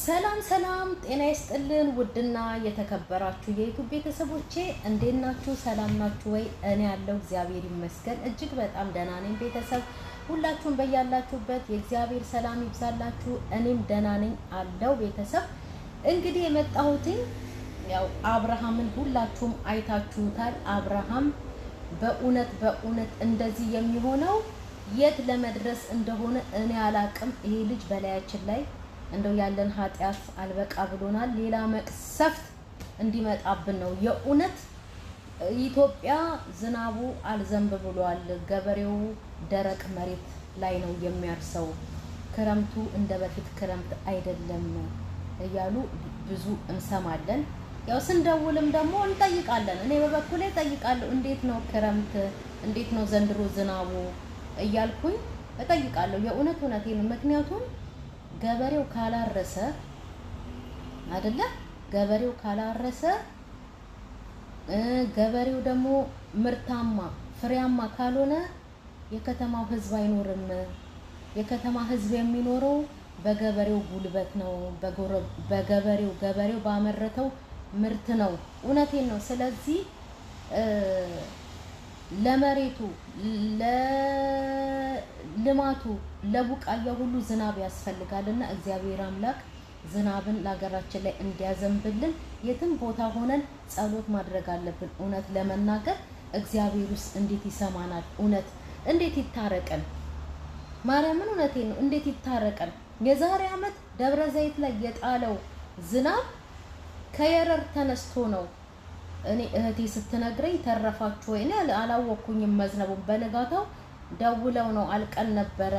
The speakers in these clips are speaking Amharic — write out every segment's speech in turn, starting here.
ሰላም ሰላም ጤና ይስጥልን ውድና የተከበራችሁ የዩቲዩብ ቤተሰቦቼ እንዴት ናችሁ? ሰላም ናችሁ ወይ? እኔ ያለው እግዚአብሔር ይመስገን እጅግ በጣም ደህና ነኝ። ቤተሰብ ሁላችሁም በያላችሁበት የእግዚአብሔር ሰላም ይብዛላችሁ። እኔም ደህና ነኝ አለው። ቤተሰብ እንግዲህ የመጣሁት ያው አብርሃምን ሁላችሁም አይታችሁታል። አብርሃም በእውነት እንደዚህ የሚሆነው የት ለመድረስ እንደሆነ እኔ አላቅም። ይሄ ልጅ በላያችን ላይ እንደው ያለን ኃጢያት አልበቃ ብሎናል። ሌላ መቅሰፍት እንዲመጣብን ነው። የእውነት ኢትዮጵያ ዝናቡ አልዘንብ ብሏል። ገበሬው ደረቅ መሬት ላይ ነው የሚያርሰው። ክረምቱ እንደ በፊት ክረምት አይደለም እያሉ ብዙ እንሰማለን። ያው ስንደውልም ደግሞ እንጠይቃለን። እኔ በበኩሌ እጠይቃለሁ። እንዴት ነው ክረምት? እንዴት ነው ዘንድሮ ዝናቡ እያልኩኝ እጠይቃለሁ። እውነቴን ምክንያቱም ገበሬው ካላረሰ አይደለ? ገበሬው ካላረሰ ገበሬው ደግሞ ምርታማ ፍሬያማ ካልሆነ የከተማው ሕዝብ አይኖርም። የከተማ ሕዝብ የሚኖረው በገበሬው ጉልበት ነው። ገበሬው ባመረተው ምርት ነው። እውነቴን ነው። ስለዚህ ለመሬቱ ለልማቱ ለቡቃያ ሁሉ ዝናብ ያስፈልጋልና እግዚአብሔር አምላክ ዝናብን ለሀገራችን ላይ እንዲያዘንብልን የትም ቦታ ሆነን ጸሎት ማድረግ አለብን። እውነት ለመናገር እግዚአብሔር ውስጥ እንዴት ይሰማናል? እውነት እንዴት ይታረቀን? ማርያምን እውነቴን ነው። እንዴት ይታረቀን? የዛሬ ዓመት ደብረ ዘይት ላይ የጣለው ዝናብ ከየረር ተነስቶ ነው። እኔ እህቴ ስትነግረኝ ተረፋችሁ ወይ? እኔ አላወኩኝም መዝነቡን። በነጋታው ደውለው ነው አልቀን ነበረ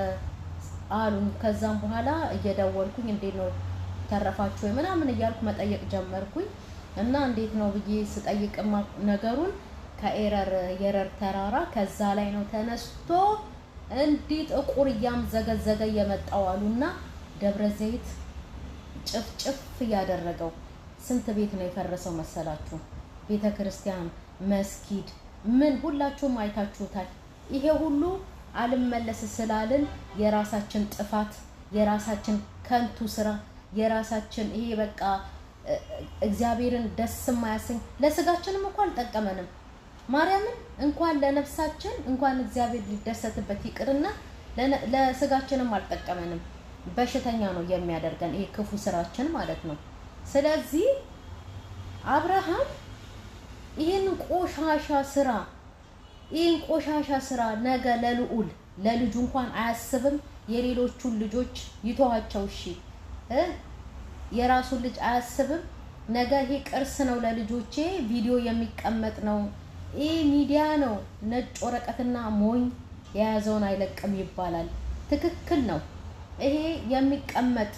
አሉኝ። ከዛም በኋላ እየደወልኩኝ እንዴት ነው ተረፋችሁ ወይ ምናምን እያልኩ መጠየቅ ጀመርኩኝ። እና እንዴት ነው ብዬ ስጠይቅማ ነገሩን የረር ተራራ ከዛ ላይ ነው ተነስቶ እንዲህ ጥቁር እያምዘገዘገ የመጣው አሉና ደብረ ዘይት ጭፍጭፍ እያደረገው። ስንት ቤት ነው የፈረሰው መሰላችሁ? ቤተ ክርስቲያን፣ መስጊድ፣ ምን ሁላችሁም አይታችሁታል። ይሄ ሁሉ አልመለስ ስላልን የራሳችን ጥፋት፣ የራሳችን ከንቱ ስራ፣ የራሳችን ይሄ በቃ እግዚአብሔርን ደስ የማያሰኝ ለስጋችንም እንኳን አልጠቀመንም። ማርያምን እንኳን ለነፍሳችን እንኳን እግዚአብሔር ሊደሰትበት ይቅርና ለስጋችንም አልጠቀመንም። በሽተኛ ነው የሚያደርገን ይሄ ክፉ ስራችን ማለት ነው። ስለዚህ አብርሃም ይህን ቆሻሻ ስራ ነገ ለልዑል ለልጁ እንኳን አያስብም። የሌሎቹን ልጆች ይተዋቸው እሺ፣ የራሱን ልጅ አያስብም። ነገ ይሄ ቅርስ ነው ለልጆቼ፣ ቪዲዮ የሚቀመጥ ነው፣ ይሄ ሚዲያ ነው። ነጭ ወረቀትና ሞኝ የያዘውን አይለቅም ይባላል። ትክክል ነው። ይሄ የሚቀመጥ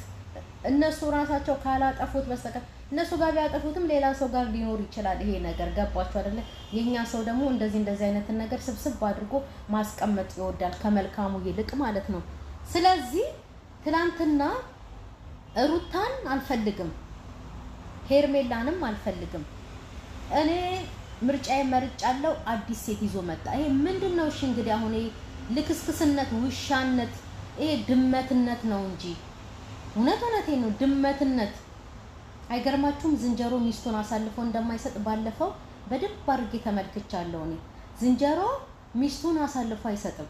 እነሱ ራሳቸው ካላጠፉት በስተቀር እነሱ ጋር ቢያጠፉትም ሌላ ሰው ጋር ሊኖር ይችላል። ይሄ ነገር ገባችሁ አይደለ? የኛ ሰው ደግሞ እንደዚህ አይነት ነገር ስብስብ አድርጎ ማስቀመጥ ይወዳል ከመልካሙ ይልቅ ማለት ነው። ስለዚህ ትላንትና ሩታን አልፈልግም፣ ሄርሜላንም አልፈልግም። እኔ ምርጫዬ መርጫለሁ። አዲስ ሴት ይዞ መጣ። ይሄ ምንድነው? እሺ እንግዲህ አሁን ይሄ ልክስክስነት፣ ውሻነት፣ ይሄ ድመትነት ነው እንጂ እውነቴን ነው። ድመትነት አይገርማችሁም? ዝንጀሮ ሚስቱን አሳልፎ እንደማይሰጥ ባለፈው በደንብ አድርጌ ተመልክቻለሁ። እኔ ዝንጀሮ ሚስቱን አሳልፎ አይሰጥም።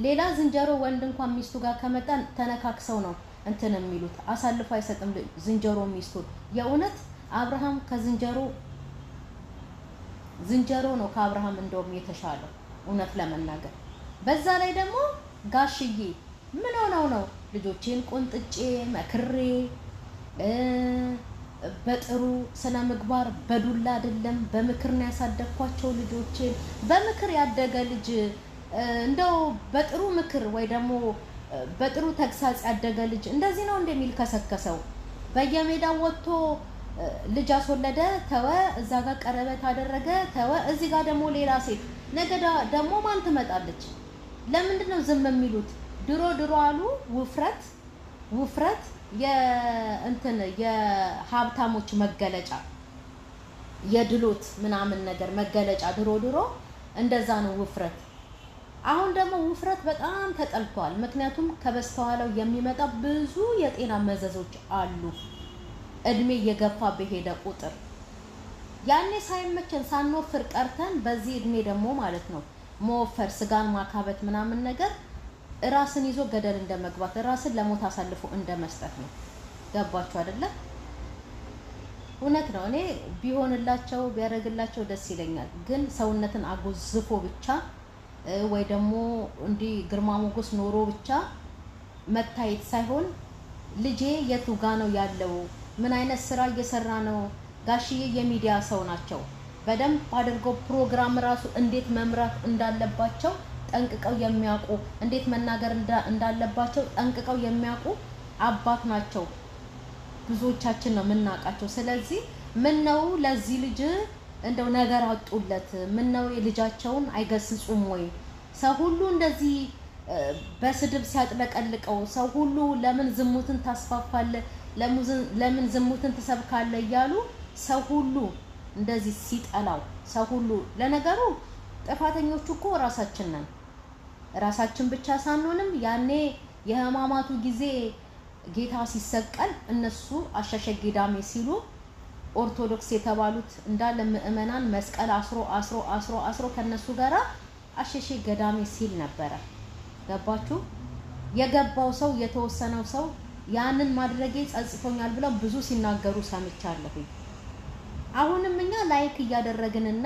ሌላ ዝንጀሮ ወንድ እንኳን ሚስቱ ጋር ከመጣ ተነካክሰው ነው እንትን የሚሉት። አሳልፎ አይሰጥም ዝንጀሮ ሚስቱን። የእውነት አብርሃም ዝንጀሮ ነው ከአብርሃም እንደውም የተሻለው እውነት ለመናገር። በዛ ላይ ደግሞ ጋሽዬ ምን ሆነው ነው ልጆቼን ቆንጥጬ መክሬ በጥሩ ስነ ምግባር በዱላ አይደለም በምክር ነው ያሳደግኳቸው ልጆቼን። በምክር ያደገ ልጅ እንደው በጥሩ ምክር ወይ ደግሞ በጥሩ ተግሳጽ ያደገ ልጅ እንደዚህ ነው እንደሚልከሰከሰው። በየሜዳው ወጥቶ ልጅ አስወለደ ተወ፣ እዛ ጋር ቀረበት አደረገ ተወ፣ እዚህ ጋር ደግሞ ሌላ ሴት። ነገ ደግሞ ማን ትመጣለች? ለምንድን ነው ዝም የሚሉት? ድሮ አሉ ውፍረት የሀብታሞች መገለጫ የድሎት ምናምን ነገር መገለጫ ድሮ እንደዛ ነው ውፍረት። አሁን ደግሞ ውፍረት በጣም ተጠልቷል። ምክንያቱም ከበስተኋላው የሚመጣ ብዙ የጤና መዘዞች አሉ። እድሜ እየገፋ በሄደ ቁጥር ያኔ ሳይመቸን ሳንወፍር ቀርተን በዚህ እድሜ ደግሞ ማለት ነው መወፈር፣ ስጋን ማካበት ምናምን ነገር ራስን ይዞ ገደል እንደመግባት፣ ራስን ለሞት አሳልፎ እንደመስጠት ነው። ገባችሁ አይደለ? እውነት ነው። እኔ ቢሆንላቸው ቢያደርግላቸው ደስ ይለኛል። ግን ሰውነትን አጎዝፎ ብቻ ወይ ደግሞ እንዲህ ግርማ ሞገስ ኖሮ ብቻ መታየት ሳይሆን ልጄ የቱ ጋ ነው ያለው? ምን አይነት ስራ እየሰራ ነው? ጋሽዬ የሚዲያ ሰው ናቸው። በደንብ አድርገው ፕሮግራም ራሱ እንዴት መምራት እንዳለባቸው ጠንቅቀው የሚያውቁ፣ እንዴት መናገር እንዳለባቸው ጠንቅቀው የሚያውቁ አባት ናቸው። ብዙዎቻችን ነው የምናውቃቸው። ስለዚህ ምን ነው ለዚህ ልጅ እንደው ነገር አጡለት? ምን ነው ልጃቸውን አይገስጹም ወይ? ሰው ሁሉ እንደዚህ በስድብ ሲያጥለቀልቀው፣ ሰው ሁሉ ለምን ዝሙትን ታስፋፋለህ፣ ለምን ዝሙትን ትሰብካለህ እያሉ ሰው ሁሉ እንደዚህ ሲጠላው፣ ሰው ሁሉ ለነገሩ ጥፋተኞቹ እኮ ራሳችን ነን። ራሳችን ብቻ ሳንሆንም ያኔ የሕማማቱ ጊዜ ጌታ ሲሰቀል እነሱ አሻሸ ገዳሜ ሲሉ ኦርቶዶክስ የተባሉት እንዳለ ምእመናን መስቀል አስሮ ከነሱ ጋራ አሸሸ ገዳሜ ሲል ነበረ። ገባችሁ? የገባው ሰው የተወሰነው ሰው ያንን ማድረጌ ጸጽቶኛል ብለው ብዙ ሲናገሩ ሰምቻለሁ። አሁንም እኛ ላይክ እያደረግንና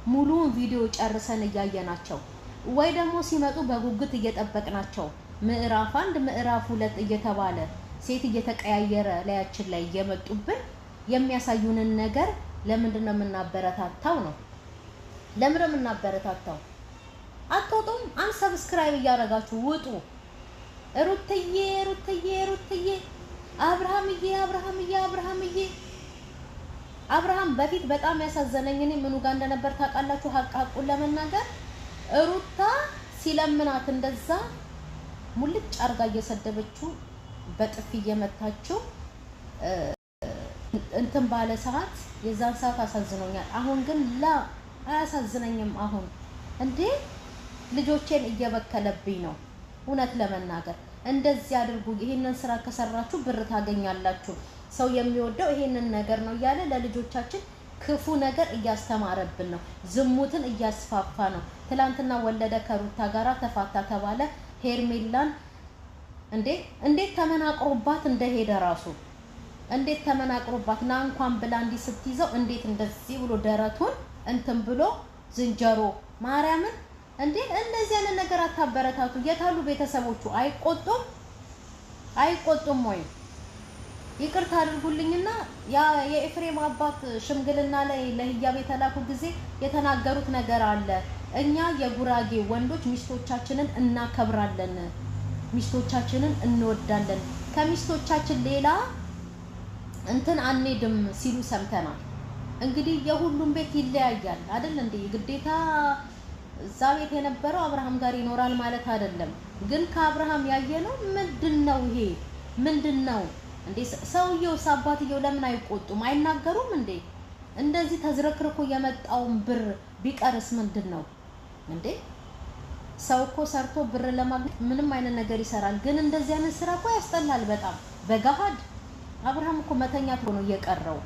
ሙሉውን ቪዲዮ ጨርሰን እያየናቸው ወይ ደግሞ ሲመጡ በጉጉት እየጠበቅናቸው ምዕራፍ 1 ምዕራፍ 2 እየተባለ ሴት እየተቀያየረ ላያችን ላይ እየመጡብን የሚያሳዩንን ነገር ለምንድን ነው የምናበረታታው? ነው ለምን ነው የምናበረታታው? አትወጡም? አንሰብስክራይብ እያደረጋችሁ ውጡ። ሩትዬ አብርሃም በፊት በጣም ያሳዘነኝ እኔ ምኑ ጋር እንደነበር ታውቃላችሁ? ሀቁን ለመናገር ሩታ ሲለምናት እንደዛ ሙልጭ አርጋ እየሰደበችው በጥፊ እየመታችው እንትን ባለ ሰዓት የዛን ሰዓት አሳዝኖኛል። አሁን ግን አያሳዝነኝም። አሁን እንዴ ልጆቼን እየበከለብኝ ነው። እውነት ለመናገር እንደዚህ አድርጉ፣ ይሄንን ስራ ከሰራችሁ ብር ታገኛላችሁ፣ ሰው የሚወደው ይሄንን ነገር ነው እያለ ለልጆቻችን ክፉ ነገር እያስተማረብን ነው። ዝሙትን እያስፋፋ ነው። ትላንትና ወለደ ከሩታ ጋራ ተፋታ ተባለ። ሄርሜላን እንዴት ተመናቅሮባት እንደሄደ ራሱ እንዴት ተመናቅሮባት ና እንኳን ብላ እንዲህ ስትይዘው እንዴት እንደዚህ ብሎ ደረቱን እንትን ብሎ ዝንጀሮ ማርያምን እንደዚህ አይነት ነገር አታበረታቱ። የታሉ ቤተሰቦቹ? አይቆጡም ወይ? ይቅርታ አድርጉልኝና የኤፍሬም አባት ሽምግልና ላይ ለህያብ የተላኩ ጊዜ የተናገሩት ነገር አለ። እኛ የጉራጌ ወንዶች ሚስቶቻችንን እናከብራለን፣ ሚስቶቻችንን እንወዳለን፣ ከሚስቶቻችን ሌላ እንትን አንሄድም ሲሉ ሰምተናል። እንግዲህ የሁሉም ቤት ይለያያል አይደል እንዴ? ግዴታ እዛ ቤት የነበረው አብርሃም ጋር ይኖራል ማለት አይደለም። ግን ከአብርሃም ያየነው ምንድነው? ይሄ ምንድነው እንዴ? ሰውየው አባትየው ለምን አይቆጡም? አይናገሩም እንዴ? እንደዚህ ተዝረክርኮ የመጣውን ብር ቢቀርስ ምንድነው እንዴ? ሰው እኮ ሰርቶ ብር ለማግኘት ምንም አይነት ነገር ይሰራል። ግን እንደዚህ አይነት ስራ እኮ ያስጠላል በጣም በገሃድ። አብርሃም እኮ መተኛት ሆኖ እየቀረው።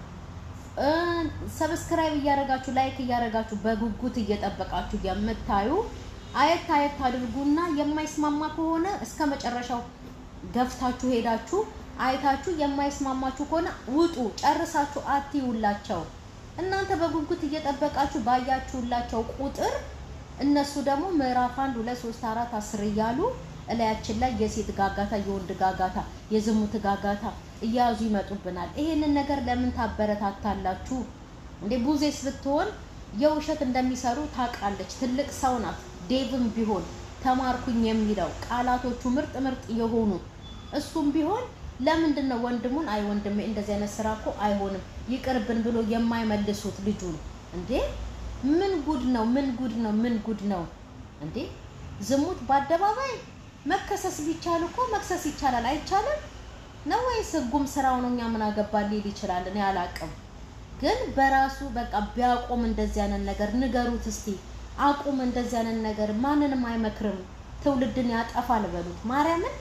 ሰብስክራይብ እያደረጋችሁ ላይክ እያደረጋችሁ በጉጉት እየጠበቃችሁ የምታዩ አየት አድርጉና የማይስማማ ከሆነ እስከ መጨረሻው ገፍታችሁ ሄዳችሁ አይታችሁ የማይስማማችሁ ከሆነ ውጡ፣ ጨርሳችሁ አትዩላቸው። እናንተ በጉጉት እየጠበቃችሁ ባያችሁላቸው ቁጥር እነሱ ደግሞ ምዕራፍ 1 2 3 4 10 እያሉ እላያችን ላይ የሴት ጋጋታ፣ የወንድ ጋጋታ፣ የዝሙት ጋጋታ እያዙ ይመጡብናል። ይሄንን ነገር ለምን ታበረታታላችሁ እንዴ? ቡዜስ ብትሆን የውሸት እንደሚሰሩ ታውቃለች። ትልቅ ሰው ናት። ዴቭም ቢሆን ተማርኩኝ የሚለው ቃላቶቹ ምርጥ የሆኑ እሱም ቢሆን ለምንድን ነው ወንድሙን አይ ወንድሜ እንደዚህ አይነት ስራ እኮ አይሆንም ይቅርብን ብሎ የማይመልሱት ልጁን እንዴ? ምን ጉድ ነው እንዴ? ዝሙት በአደባባይ መከሰስ ቢቻል እኮ መክሰስ ይቻላል። አይቻልም ነው ወይስ ህጉም ስራው ነው? እኛ ምን አገባን ሊል ይችላል። እኔ አላቅም። ግን በራሱ በቃ ቢያቆም እንደዚህ አይነት ነገር ንገሩት እስቲ። አቁም እንደዚህ አይነት ነገር ማንንም አይመክርም ትውልድን ያጠፋል በሉት ማርያምን